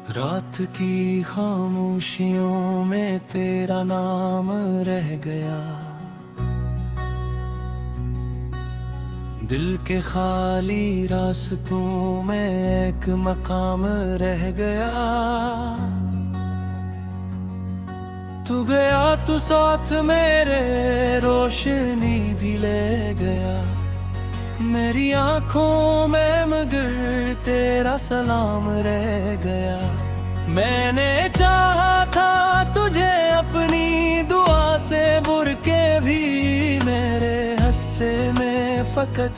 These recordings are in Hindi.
रात की खामोशियों में तेरा नाम रह गया। दिल के खाली रास्तों में एक मकाम रह गया। तू गया तो साथ मेरे रोशनी भी ले गया। मेरी आंखों में मगर तेरा सलाम रह गया। मैंने चाहा था तुझे अपनी दुआ से बुर के भी, मेरे हस्से में फकत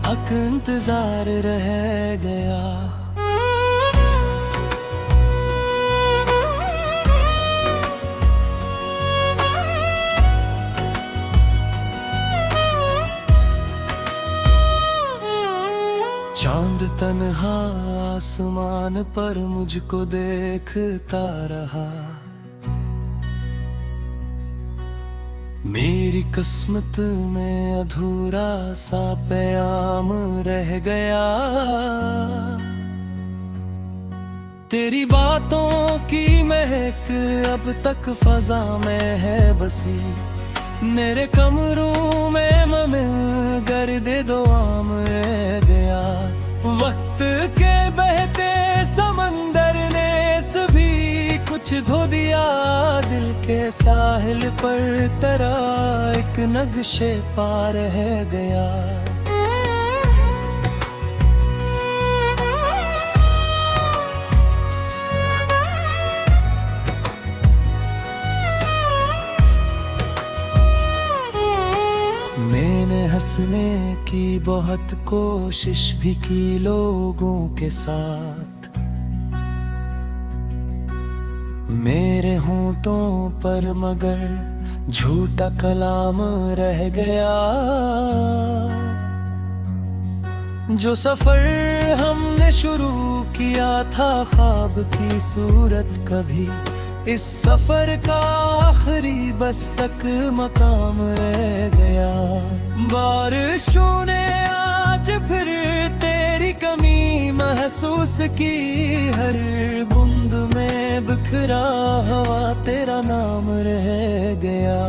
हक इंतजार रह गया। चांद तन्हा आसमान पर मुझको देखता रहा। मेरी किस्मत में अधूरा सा प्याम रह गया। तेरी बातों की महक अब तक फजा में है बसी। मेरे कमरों में ममिल गर्दे दो आम रह गया। वक्त के बहते समंदर ने सभी कुछ धो दिया। दिल के साहिल पर तेरा एक नक्शे पार रह गया। मैंने हंसने की बहुत कोशिश भी की लोगों के साथ। मेरे होंठों पर मगर झूठा कलाम रह गया। जो सफर हमने शुरू किया था ख्वाब की सूरत कभी, इस सफर का आखिरी बस एक मकाम रह गया। बारिशों ने आज फिर तेरी कमी महसूस की। हर बूंद में बिखरा हवा तेरा नाम रह गया।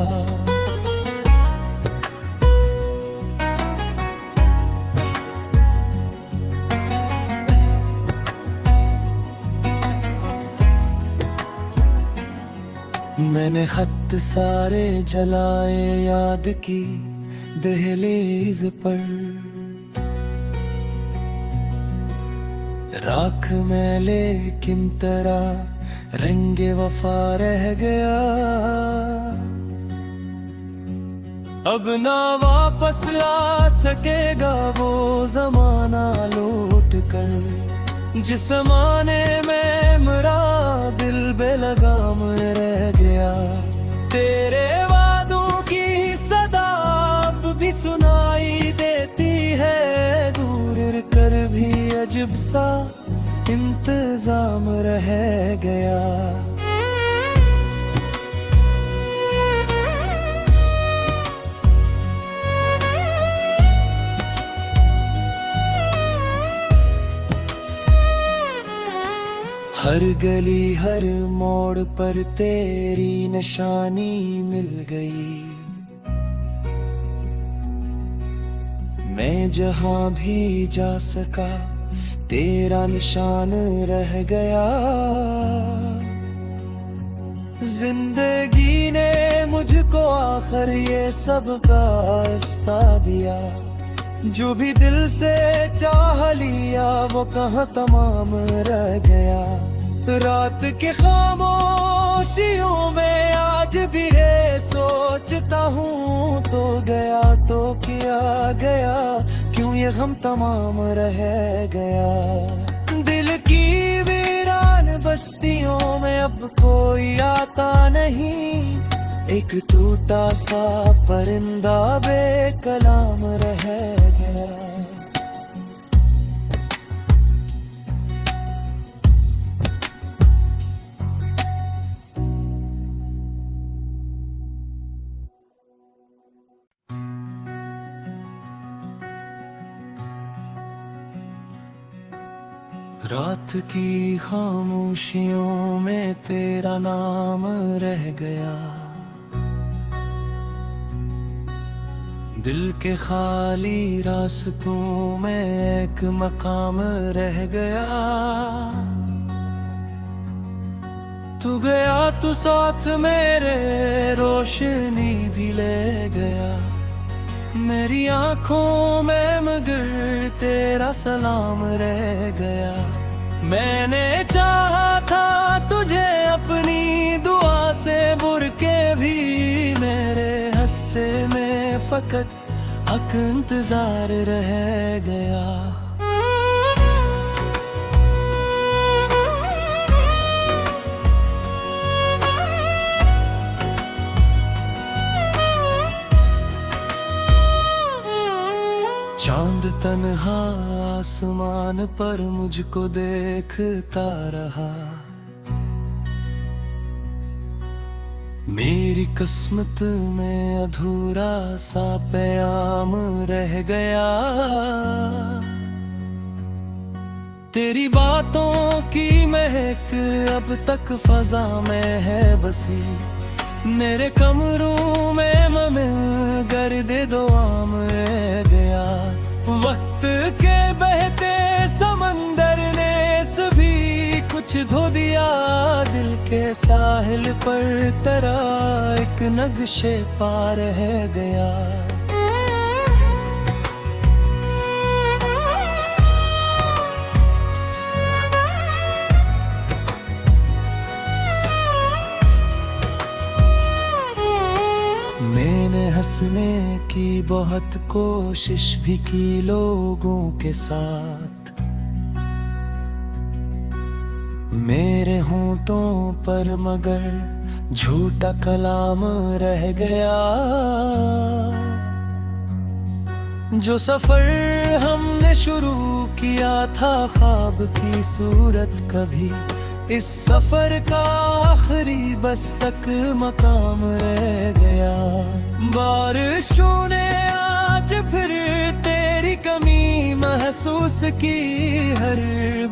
मैंने खत सारे जलाए याद की दहलीज पर। राख में लेकिन तेरा रंगे वफा रह गया। अब ना वापस ला सकेगा वो जमाना लौट कर। जिस जमाने में मेरा दिल बेलगाम रह गया। तेरे वादों की सदा अब भी सुनाई देती है। दूर कर भी अजब सा इंतजाम रह गया। हर गली हर मोड़ पर तेरी निशानी मिल गई। मैं जहां भी जा सका तेरा निशान रह गया। जिंदगी ने मुझको आखिर ये सब का रास्ता दिया। जो भी दिल से चाह लिया वो कहाँ तमाम रह गया। रात के खामोशियों में आज भी ये सोचता हूँ, तो गया तो किया गया, क्यों ये गम तमाम रह गया। दिल की वीरान बस्तियों में अब कोई आता नहीं। एक टूटा सा परिंदा बेकलाम रह गया। रात की खामोशियों में तेरा नाम रह गया, दिल के खाली रास्तों में एक मकाम रह गया। तू गया तू साथ मेरे रोशनी भी ले गया, मेरी आंखों में मगर तेरा सलाम रह गया। मैंने चाहा था तुझे अपनी दुआ से बुरके भी, मेरे हस्से में फकत हक इंतजार रह गया। चांद तन्हा आसमान पर मुझको देखता रहा, मेरी किस्मत में अधूरा सा प्याम रह गया। तेरी बातों की महक अब तक फजा में है बसी, मेरे कमरों में गर्दे दो आम रह गया। वक्त के बहते समंदर ने सभी कुछ धो दिया, दिल के साहिल पर तेरा एक नक्शे पार रह गया। मैंने हंसने की बहुत कोशिश भी की लोगों के साथ, मेरे होंठों पर मगर झूठा कलाम रह गया। जो सफर हमने शुरू किया था ख्वाब की सूरत कभी, इस सफर का आखिरी बस तक मकाम रह गया। बारिशों ने आज फिर तेरी कमी महसूस की, हर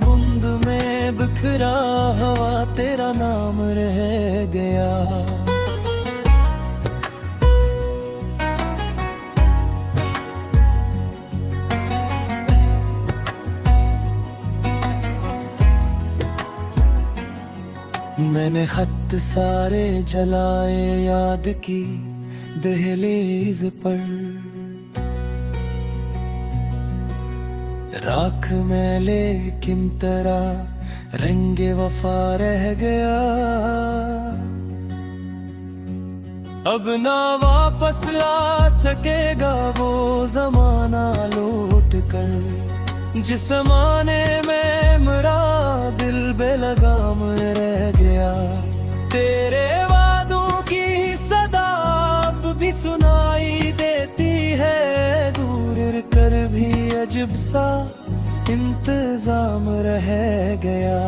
बूंद में बिखरा हवा तेरा नाम रह गया। मैंने खत सारे जलाए याद की दहलीज पर, राख में लेकिन तेरा रंगे वफा रह गया। अब ना वापस ला सकेगा वो जमाना लौट कर, जिस जमाने में मेरा दिल बेलगाम रह गया। तेरे वादों की सदा अब भी सुनाई देती है, दूर कर भी अजब सा इंतजाम रह गया।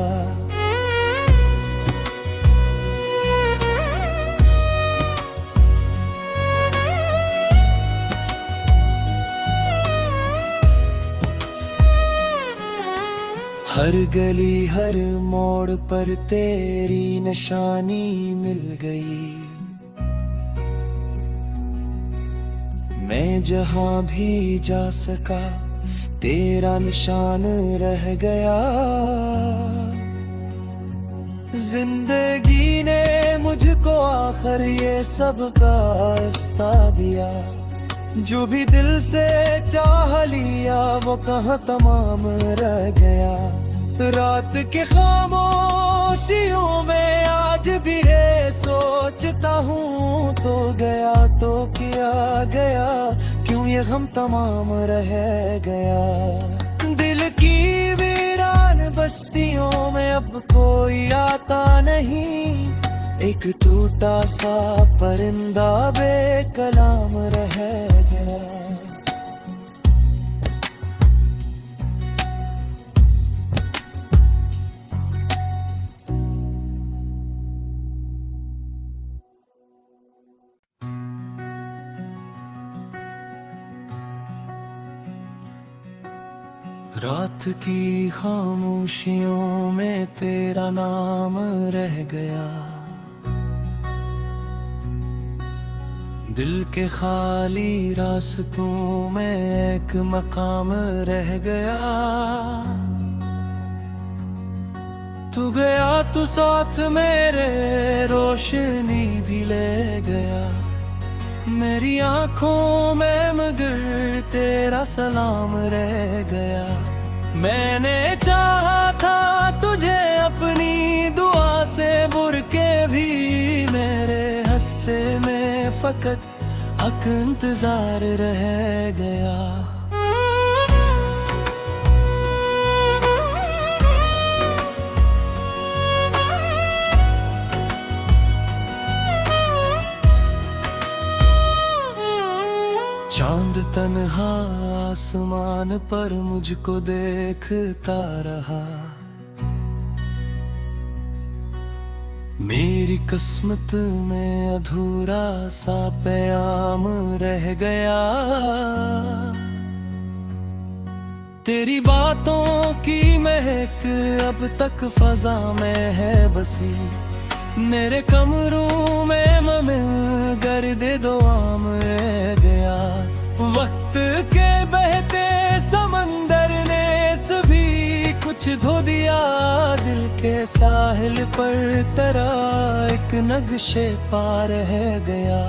हर गली हर मोड़ पर तेरी निशानी मिल गई, मैं जहां भी जा सका तेरा निशान रह गया। जिंदगी ने मुझको आखिर ये सब का रास्ता दिया, जो भी दिल से चाह लिया वो कहाँ तमाम रह गया। रात के खामोशियों में आज भी ये सोचता हूँ, तो गया तो किया गया, क्यों ये गम तमाम रह गया। दिल की वीरान बस्तियों में अब कोई आता नहीं, एक टूटा सा परिंदा बेकलाम रह गया। रात की खामोशियों में तेरा नाम रह गया, दिल के खाली रास्तों में एक मकाम रह गया। तू गया तो साथ मेरे रोशनी भी ले गया, मेरी आंखों में मगर तेरा सलाम रह गया। मैंने चाहा था तुझे अपनी दुआ से बुरके भी, मेरे हस्से में फकत हक इंतजार रह गया। चांद तन्हा आसमान पर मुझको देखता रहा, मेरी किस्मत में अधूरा सा प्याम रह गया। तेरी बातों की महक अब तक फजा में है बसी, मेरे कमरों में ममिल गर्दे दो आम रह गया। वक्त के बहते समंदर ने सभी कुछ धो दिया, दिल के साहिल पर तेरा एक नक्शे पार रह गया।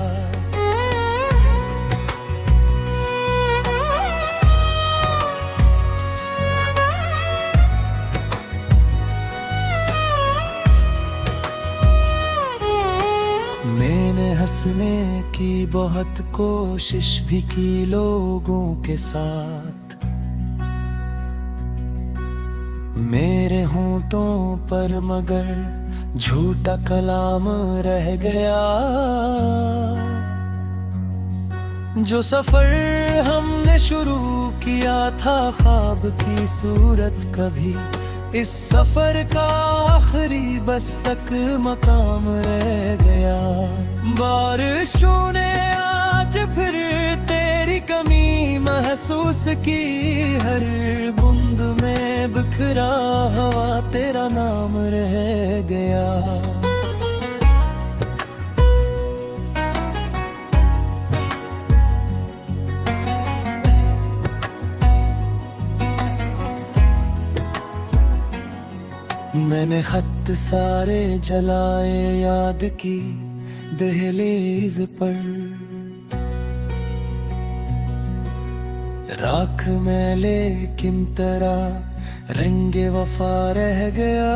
मैंने हंसने की बहुत कोशिश भी की लोगों के साथ, मेरे होंठों पर मगर झूठा कलाम रह गया। जो सफर हमने शुरू किया था ख्वाब की सूरत कभी, इस सफर का आखिरी बस एक मकाम रह गया। बारिशों ने आज फिर तेरी कमी महसूस की, हर बूंद में बिखरा हवा तेरा नाम रह गया। मैंने खत सारे जलाए याद की दहलीज पर, राख में लेकिन तेरा रंगे वफा रह गया।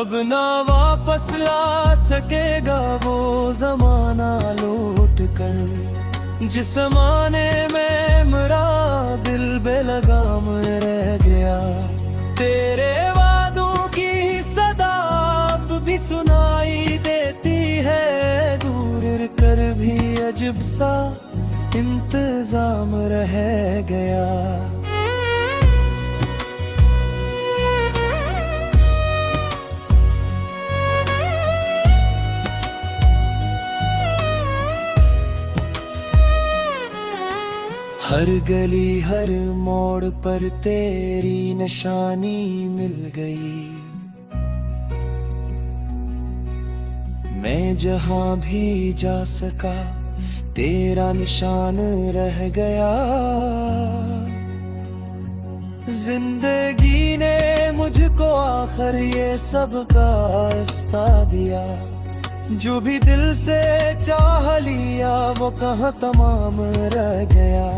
अब ना वापस ला सकेगा वो जमाना लौट कर, जिस जमाने में मेरा दिल बेलगाम रह गया। तेरे वादों की सदा अब भी सुनाई देती है, दूर कर भी अजब सा इंतजाम रह गया। हर गली हर मोड़ पर तेरी निशानी मिल गई, मैं जहां भी जा सका तेरा निशान रह गया। जिंदगी ने मुझको आखिर ये सब का रास्ता दिया, जो भी दिल से चाह लिया वो कहाँ तमाम रह गया।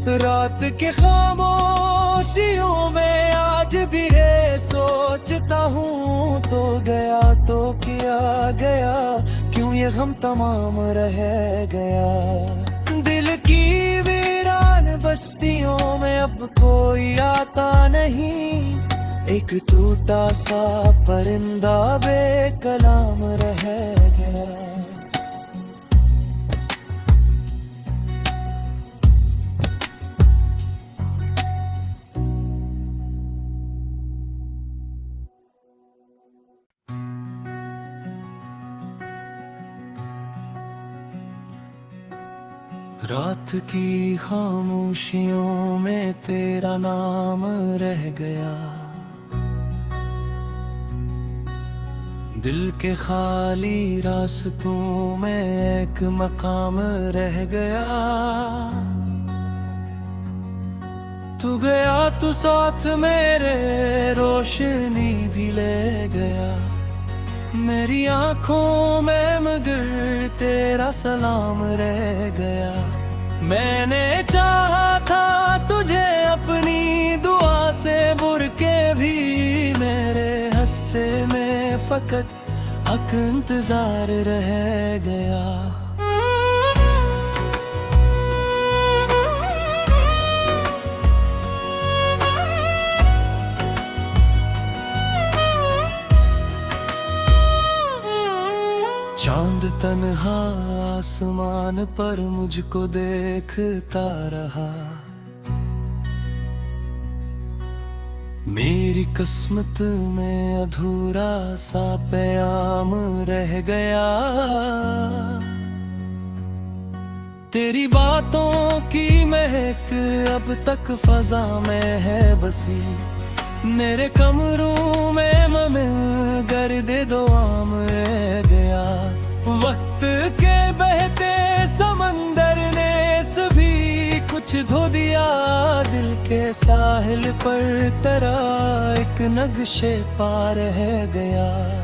रात के खामोशियों में आज भी ये सोचता हूँ, तो गया तो किया गया, क्यों ये गम तमाम रह गया। दिल की वीरान बस्तियों में अब कोई आता नहीं, एक टूटा सा परिंदा बेकलाम रह गया। रात की खामोशियों में तेरा नाम रह गया। दिल के खाली रास्तों में एक मकाम रह गया। तू गया तो साथ मेरे रोशनी भी ले गया। मेरी आंखों में मगर तेरा सलाम रह गया। मैंने चाहा था तुझे अपनी दुआ से बुर के भी, मेरे हस्से में फकत हक इंतजार रह गया। चांद तन्हा आसमान पर मुझको देखता रहा। मेरी किस्मत में अधूरा सा प्याम रह गया। तेरी बातों की महक अब तक फजा में है बसी। मेरे कमरों में ममिल गर्दे दो आम रह गया। वक्त के बहते समंदर ने सभी कुछ धो दिया। दिल के साहिल पर तेरा एक नक्शे पार रह गया।